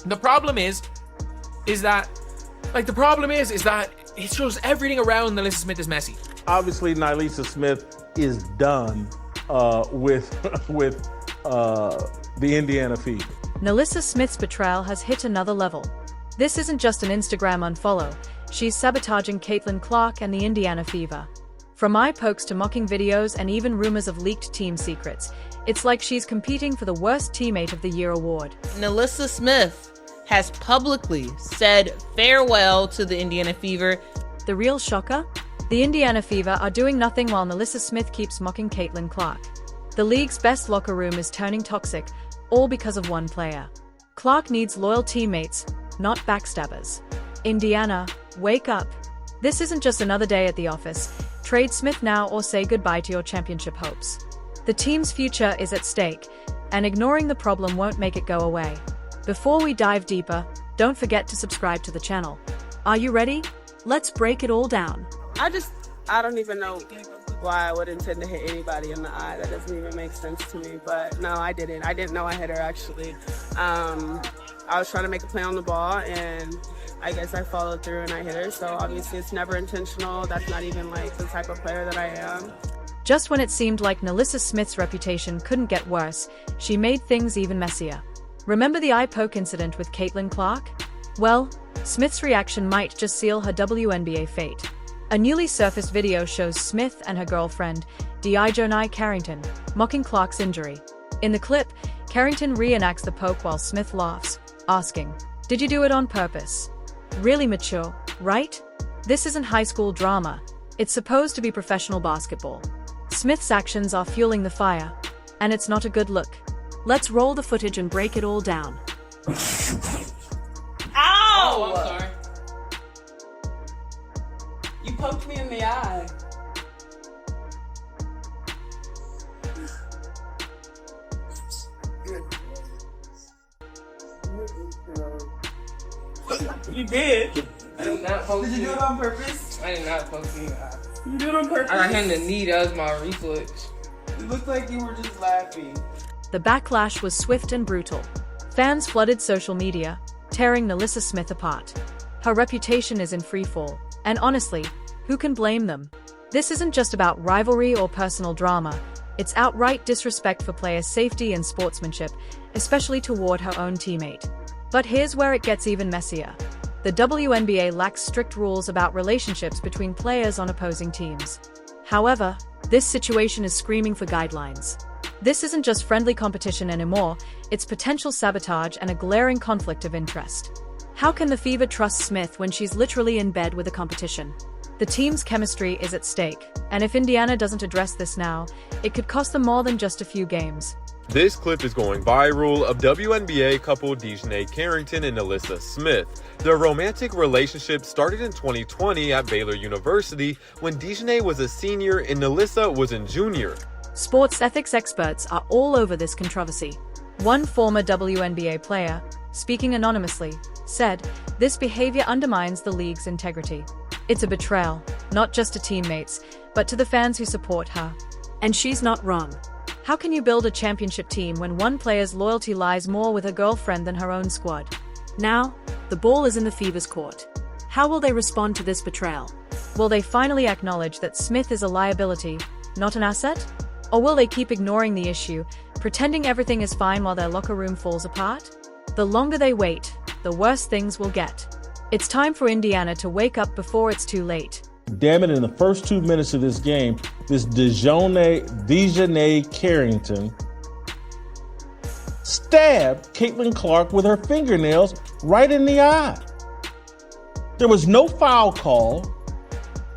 The problem is that it shows everything around NaLyssa Smith is messy. Obviously, NaLyssa Smith is done with the IndianaFever. NaLyssa Smith's betrayal has hit another level. This isn't just an Instagram unfollow. She's sabotaging CaitlinClark and the IndianaFever. From eye pokes to mocking videos and even rumors of leaked team secrets, it's like she's competing for the Worst Teammate of the Year award. NaLyssa Smith has publicly said farewell to the IndianaFever. The real shocker? The IndianaFever are doing nothing while NaLyssa Smith keeps mocking CaitlinClark. The league's best locker room is turning toxic, all because of one player. Clark needs loyal teammates, not backstabbers. Indiana, wake up. This isn't just another day at the office. Trade Smith now or say goodbye to your championship hopes. The team's future is at stake, and ignoring the problem won't make it go away. Before we dive deeper, don't forget to subscribe to the channel. Are you ready? Let's break it all down. I don't even know why I would intend to hit anybody in the eye. That doesn't even make sense to me, but no, I didn't. I didn't know I hit her, actually. I was trying to make a play on the ball, and I guess I followed through and I hit her, so obviously it's never intentional. That's not even like the type of player that I am. Just when it seemed like NaLyssa Smith's reputation couldn't get worse, she made things even messier. Remember the eye poke incident with CaitlinClark? Well, Smith's reaction might just seal her WNBA fate. A newly surfaced video shows Smith and her girlfriend, DeJohnai Carrington, mocking Clark's injury. In the clip, Carrington reenacts the poke while Smith laughs, asking, "Did you do it on purpose?" Really mature, right? This isn't high school drama. It's supposed to be professional basketball. Smith's actions are fueling the fire, and it's not a good look. Let's roll the footage and break it all down. Ow! Oh, I'm sorry. You poked me in the eye. You did. I did not poke Did you do it on purpose? I did not poke you. You did it on purpose? I got hit in the knee. That was my reflex. It looked like you were just laughing. The backlash was swift and brutal. Fans flooded social media, tearing NaLyssa Smith apart. Her reputation is in freefall, and honestly, who can blame them? This isn't just about rivalry or personal drama. It's outright disrespect for players' safety and sportsmanship, especially toward her own teammate. But here's where it gets even messier. The WNBA lacks strict rules about relationships between players on opposing teams. However, this situation is screaming for guidelines. This isn't just friendly competition anymore, it's potential sabotage and a glaring conflict of interest. How can the Fever trust Smith when she's literally in bed with the competition? The team's chemistry is at stake, and if Indiana doesn't address this now, it could cost them more than just a few games. This clip is going viral of WNBA couple DeJohnai Carrington and NaLyssa Smith. Their romantic relationship started in 2020 at Baylor University when DeJohnai was a senior and NaLyssa was a junior. Sports ethics experts are all over this controversy. One former WNBA player, speaking anonymously, said, "This behavior undermines the league's integrity. It's a betrayal, not just to teammates, but to the fans who support her." And she's not wrong. How can you build a championship team when one player's loyalty lies more with her girlfriend than her own squad? Now, the ball is in the Fever's court. How will they respond to this betrayal? Will they finally acknowledge that Smith is a liability, not an asset? Or will they keep ignoring the issue, pretending everything is fine while their locker room falls apart? The longer they wait, the worse things will get. It's time for Indiana to wake up before it's too late. Damn it, in the first 2 minutes of this game, this DeJohnai Carrington stabbed CaitlinClark with her fingernails right in the eye. There was no foul call.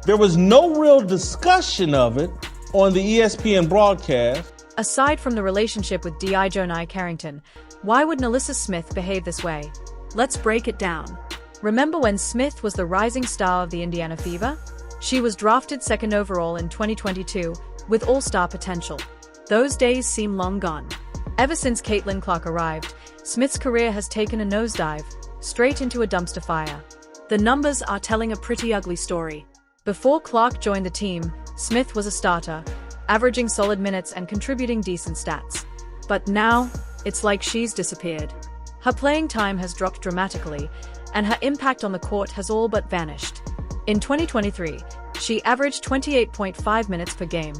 There was no real discussion of it on the ESPN broadcast. Aside from the relationship with DeJohnai Carrington, why would NaLyssa Smith behave this way? Let's break it down. Remember when Smith was the rising star of the IndianaFever? She was drafted second overall in 2022, with all-star potential. Those days seem long gone. Ever since CaitlinClark arrived, Smith's career has taken a nosedive, straight into a dumpster fire. The numbers are telling a pretty ugly story. Before Clark joined the team, Smith was a starter, averaging solid minutes and contributing decent stats. But now, it's like she's disappeared. Her playing time has dropped dramatically, and her impact on the court has all but vanished. In 2023, she averaged 28.5 minutes per game.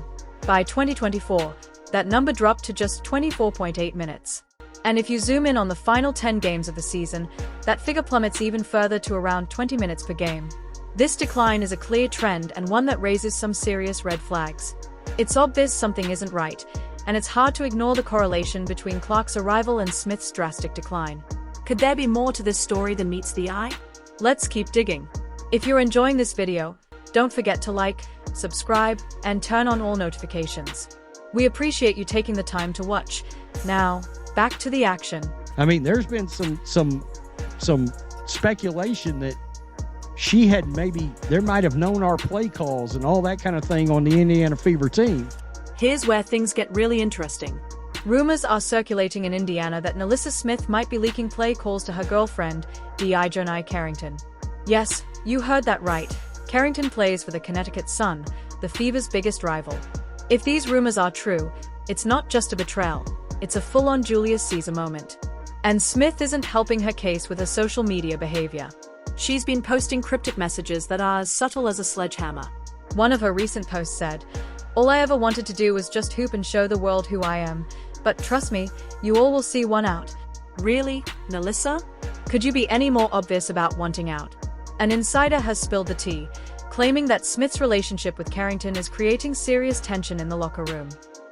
By 2024, that number dropped to just 24.8 minutes. And if you zoom in on the final 10 games of the season, that figure plummets even further to around 20 minutes per game. This decline is a clear trend and one that raises some serious red flags. It's obvious something isn't right, and it's hard to ignore the correlation between Clark's arrival and Smith's drastic decline. Could there be more to this story than meets the eye? Let's keep digging. If you're enjoying this video, don't forget to like, subscribe, and turn on all notifications. We appreciate you taking the time to watch. Now, back to the action. I mean, there's been some speculation that there might have known our play calls and all that kind of thing on the Indiana Fever team. Here's where things get really interesting. Rumors are circulating in Indiana that NaLyssa Smith might be leaking play calls to her girlfriend, Dijonai Carrington. Yes, you heard that right. Carrington plays for the Connecticut Sun, the Fever's biggest rival. If these rumors are true, it's not just a betrayal, it's a full-on Julius Caesar moment. And Smith isn't helping her case with her social media behavior. She's been posting cryptic messages that are as subtle as a sledgehammer. One of her recent posts said, "All I ever wanted to do was just hoop and show the world who I am. But trust me, you all will see one out." Really, NaLyssa? Could you be any more obvious about wanting out? An insider has spilled the tea, claiming that Smith's relationship with Carrington is creating serious tension in the locker room.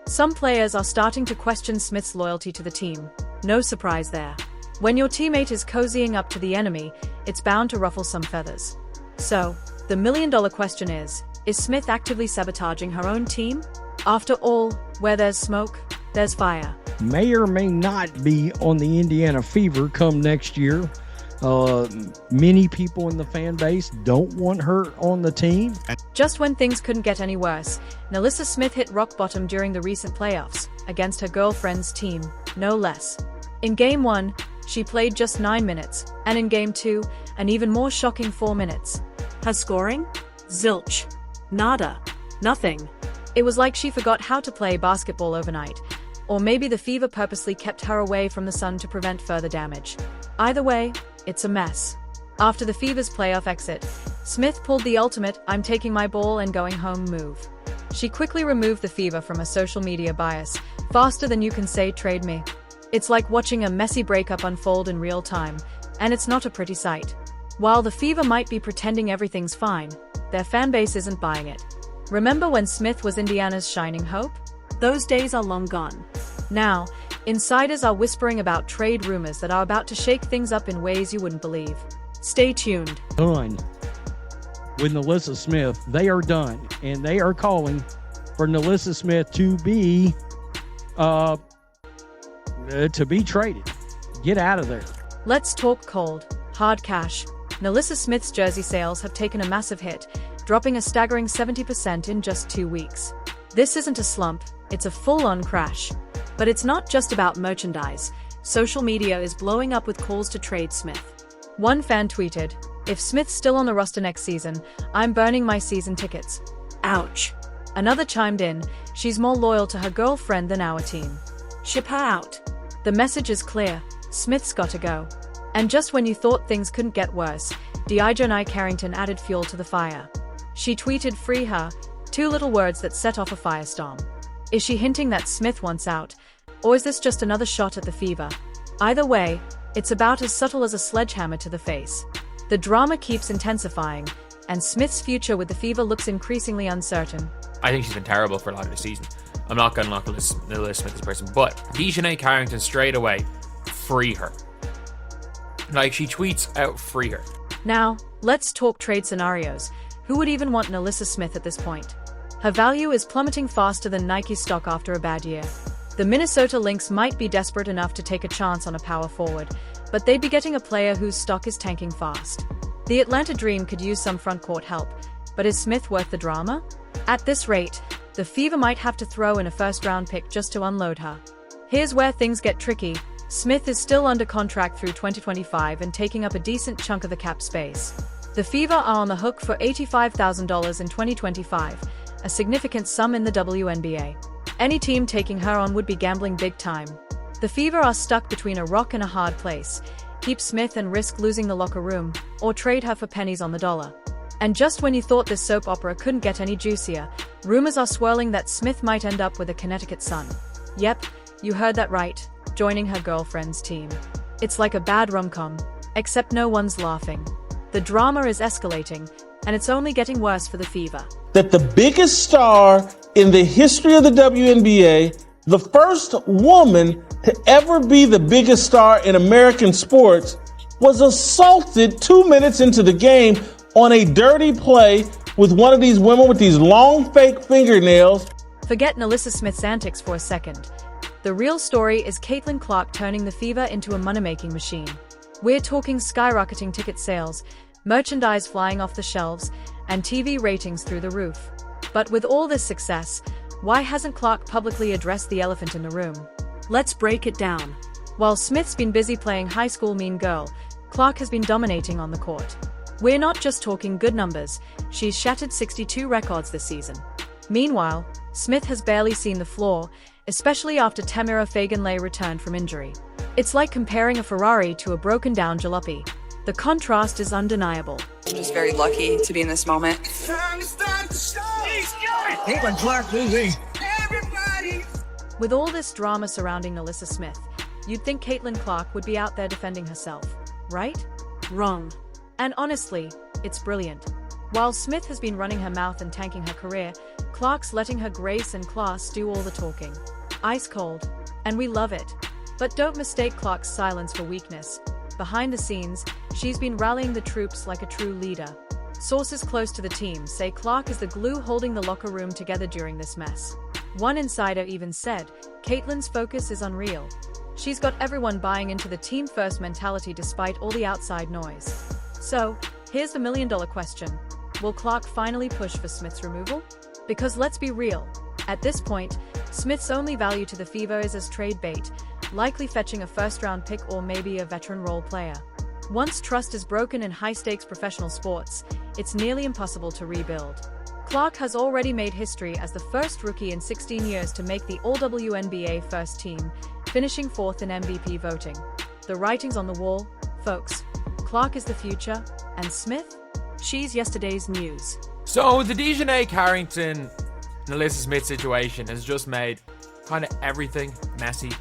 Some players are starting to question Smith's loyalty to the team. No surprise there. When your teammate is cozying up to the enemy, it's bound to ruffle some feathers. So, the million-dollar question is Smith actively sabotaging her own team? After all, where there's smoke, there's fire. May or may not be on the Indiana Fever come next year. Many people in the fan base don't want her on the team. Just when things couldn't get any worse, NaLyssa Smith hit rock bottom during the recent playoffs, against her girlfriend's team, no less. In Game 1, she played just 9 minutes, and in Game 2, an even more shocking 4 minutes. Her scoring? Zilch. Nada. Nothing. It was like she forgot how to play basketball overnight, or maybe the Fever purposely kept her away from the sun to prevent further damage. Either way, it's a mess. After the Fever's playoff exit, Smith pulled the ultimate "I'm taking my ball and going home" move. She quickly removed the Fever from her social media bias, faster than you can say "trade me." It's like watching a messy breakup unfold in real time, and it's not a pretty sight. While the Fever might be pretending everything's fine, their fanbase isn't buying it. Remember when Smith was Indiana's shining hope? Those days are long gone. Now, insiders are whispering about trade rumors that are about to shake things up in ways you wouldn't believe. Stay tuned. Done with NaLyssa Smith. They are done, and they are calling for NaLyssa Smith to be traded. Get out of there. Let's talk cold, hard cash. NaLyssa Smith's jersey sales have taken a massive hit, dropping a staggering 70% in just 2 weeks. This isn't a slump, it's a full-on crash. But it's not just about merchandise. Social media is blowing up with calls to trade Smith. One fan tweeted, "If Smith's still on the roster next season, I'm burning my season tickets." Ouch. Another chimed in, "She's more loyal to her girlfriend than our team. Ship her out." The message is clear, Smith's gotta go. And just when you thought things couldn't get worse, Dijonai Carrington added fuel to the fire. She tweeted "Free her," 2 little words that set off a firestorm. Is she hinting that Smith wants out, or is this just another shot at the Fever? Either way, it's about as subtle as a sledgehammer to the face. The drama keeps intensifying, and Smith's future with the Fever looks increasingly uncertain. I think she's been terrible for a lot of the season. I'm not going to knock NaLyssa Smith as a person, but Dijonai Carrington straight away, free her. Like, she tweets out, "Free her." Now, let's talk trade scenarios. Who would even want NaLyssa Smith at this point? Her value is plummeting faster than Nike stock after a bad year. The Minnesota Lynx might be desperate enough to take a chance on a power forward, but they'd be getting a player whose stock is tanking fast. The Atlanta Dream could use some front-court help, but is Smith worth the drama? At this rate, the Fever might have to throw in a first-round pick just to unload her. Here's where things get tricky. Smith is still under contract through 2025 and taking up a decent chunk of the cap space. The Fever are on the hook for $85,000 in 2025, a significant sum in the WNBA. Any team taking her on would be gambling big time. The Fever are stuck between a rock and a hard place: keep Smith and risk losing the locker room, or trade her for pennies on the dollar. And just when you thought this soap opera couldn't get any juicier, rumors are swirling that Smith might end up with a Connecticut son. Yep, you heard that right, joining her girlfriend's team. It's like a bad rom-com, except no one's laughing. The drama is escalating, and it's only getting worse for the Fever. That the biggest star in the history of the WNBA, the first woman to ever be the biggest star in American sports, was assaulted 2 minutes into the game on a dirty play with one of these women with these long fake fingernails. Forget NaLyssa Smith's antics for a second. The real story is CaitlinClark turning the Fever into a money-making machine. We're talking skyrocketing ticket sales, merchandise flying off the shelves, and TV ratings through the roof. But with all this success, why hasn't Clark publicly addressed the elephant in the room? Let's break it down. While Smith's been busy playing high school mean girl, Clark has been dominating on the court. We're not just talking good numbers, she's shattered 62 records this season. Meanwhile, Smith has barely seen the floor, especially after Tamira Fagan-Lay returned from injury. It's like comparing a Ferrari to a broken-down jalopy. The contrast is undeniable. I'm just very lucky to be in this moment. CaitlinClark losing. With all this drama surrounding NaLyssa Smith, you'd think CaitlinClark would be out there defending herself, right? Wrong. And honestly, it's brilliant. While Smith has been running her mouth and tanking her career, Clark's letting her grace and class do all the talking. Ice cold. And we love it. But don't mistake Clark's silence for weakness. Behind the scenes, she's been rallying the troops like a true leader. Sources close to the team say Clark is the glue holding the locker room together during this mess. One insider even said, Caitlin's focus is unreal. She's got everyone buying into the team-first mentality despite all the outside noise. So, here's the million-dollar question. Will Clark finally push for Smith's removal? Because let's be real, at this point, Smith's only value to the Fever is as trade bait, likely fetching a first-round pick or maybe a veteran role player. Once trust is broken in high-stakes professional sports, it's nearly impossible to rebuild. Clark has already made history as the first rookie in 16 years to make the All-WNBA first team, finishing 4th in MVP voting. The writing's on the wall, folks. Clark is the future, and Smith? She's yesterday's news. So the Dejanay Carrington, NaLyssa Smith situation has just made kind of everything messy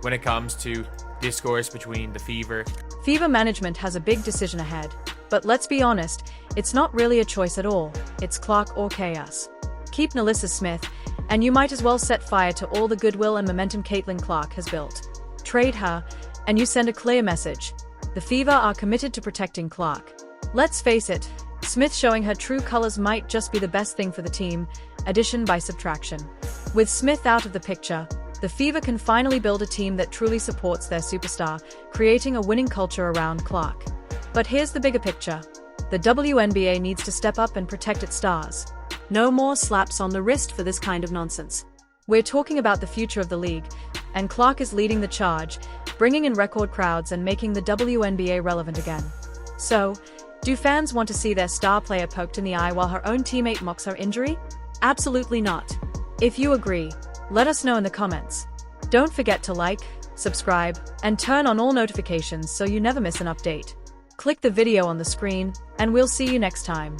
when it comes to discourse between the Fever. Fever management has a big decision ahead, but let's be honest, it's not really a choice at all. It's Clark or chaos. Keep NaLyssa Smith, and you might as well set fire to all the goodwill and momentum CaitlinClark has built. Trade her, and you send a clear message. The Fever are committed to protecting Clark. Let's face it, Smith showing her true colors might just be the best thing for the team, addition by subtraction. With Smith out of the picture, the Fever can finally build a team that truly supports their superstar, creating a winning culture around Clark. But here's the bigger picture. The WNBA needs to step up and protect its stars. No more slaps on the wrist for this kind of nonsense. We're talking about the future of the league, and Clark is leading the charge, bringing in record crowds and making the WNBA relevant again. So, do fans want to see their star player poked in the eye while her own teammate mocks her injury? Absolutely not. If you agree, let us know in the comments. Don't forget to like, subscribe, and turn on all notifications so you never miss an update. Click the video on the screen, and we'll see you next time.